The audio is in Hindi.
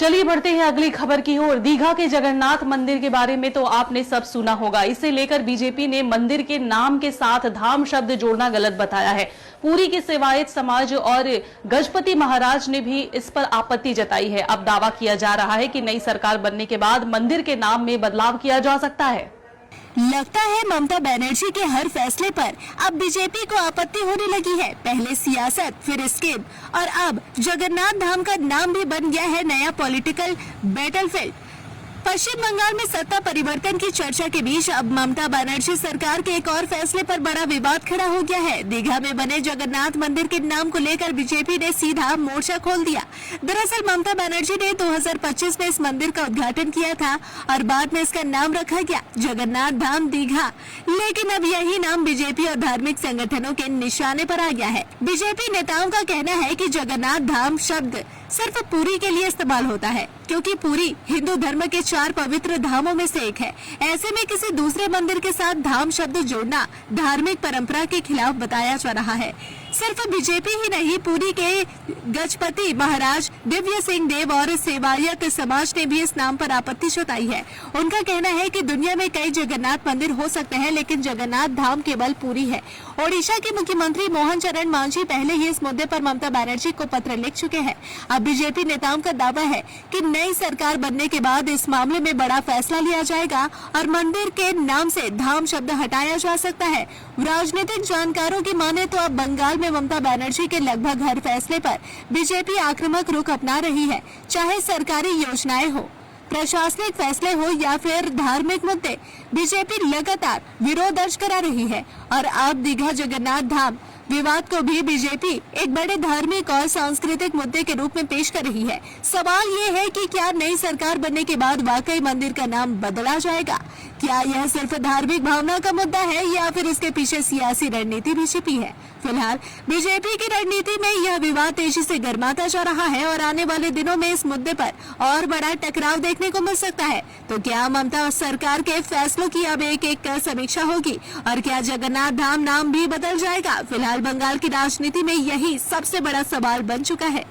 चलिए बढ़ते हैं अगली खबर की ओर। दीघा के जगन्नाथ मंदिर के बारे में तो आपने सब सुना होगा। इसे लेकर बीजेपी ने मंदिर के नाम के साथ धाम शब्द जोड़ना गलत बताया है। पुरी के सेवायत समाज और गजपति महाराज ने भी इस पर आपत्ति जताई है। अब दावा किया जा रहा है कि नई सरकार बनने के बाद मंदिर के नाम में बदलाव किया जा सकता है। लगता है ममता बनर्जी के हर फैसले पर अब बीजेपी को आपत्ति होने लगी है। पहले सियासत, फिर स्कीम और अब जगन्नाथ धाम का नाम भी बन गया है नया पॉलिटिकल बैटलफील्ड। पश्चिम बंगाल में सत्ता परिवर्तन की चर्चा के बीच अब ममता बनर्जी सरकार के एक और फैसले पर बड़ा विवाद खड़ा हो गया है। दीघा में बने जगन्नाथ मंदिर के नाम को लेकर बीजेपी ने सीधा मोर्चा खोल दिया। दरअसल ममता बनर्जी ने 2025 में इस मंदिर का उद्घाटन किया था और बाद में इसका नाम रखा गया जगन्नाथ धाम दीघा। लेकिन अब यही नाम बीजेपी और धार्मिक संगठनों के निशाने पर आ गया है। बीजेपी नेताओं का कहना है कि जगन्नाथ धाम शब्द सिर्फ पुरी के लिए इस्तेमाल होता है, क्योंकि पुरी हिंदू धर्म के 4 पवित्र धामों में से एक है। ऐसे में किसी दूसरे मंदिर के साथ धाम शब्द जोड़ना धार्मिक परंपरा के खिलाफ बताया जा रहा है। सिर्फ बीजेपी ही नहीं, पुरी के गजपति महाराज दिव्य सिंह देव और सेवायत समाज ने भी इस नाम पर आपत्ति जताई है। उनका कहना है कि दुनिया में कई जगन्नाथ मंदिर हो सकते हैं, लेकिन जगन्नाथ धाम केवल पुरी है। ओडिशा के मुख्यमंत्री मोहन चरण मांझी पहले ही इस मुद्दे पर ममता बनर्जी को पत्र लिख चुके हैं। अब बीजेपी नेताओं का दावा है कि नई सरकार बनने के बाद इस मामले में बड़ा फैसला लिया जाएगा और मंदिर के नाम से धाम शब्द हटाया जा सकता है। राजनीतिक जानकारों की माने तो अब बंगाल में ममता बनर्जी के लगभग हर फैसले पर बीजेपी आक्रामक रुख अपना रही है, चाहे सरकारी योजनाएं हो, प्रशासनिक फैसले हो या फिर धार्मिक मुद्दे। बीजेपी लगातार विरोध दर्ज करा रही है और अब दीघा जगन्नाथ धाम विवाद को भी बीजेपी एक बड़े धार्मिक और सांस्कृतिक मुद्दे के रूप में पेश कर रही है। सवाल ये है कि क्या नई सरकार बनने के बाद वाकई मंदिर का नाम बदला जाएगा? क्या यह सिर्फ धार्मिक भावना का मुद्दा है या फिर इसके पीछे सियासी रणनीति भी छिपी है? फिलहाल बीजेपी की रणनीति में यह विवाद तेजी से गर्माता जा रहा है और आने वाले दिनों में इस मुद्दे पर और बड़ा टकराव देखने को मिल सकता है। तो क्या ममता सरकार के फैसलों की अब एक कर समीक्षा होगी और क्या जगन्नाथ धाम नाम भी बदल जाएगा? फिलहाल बंगाल की राजनीति में यही सबसे बड़ा सवाल बन चुका है।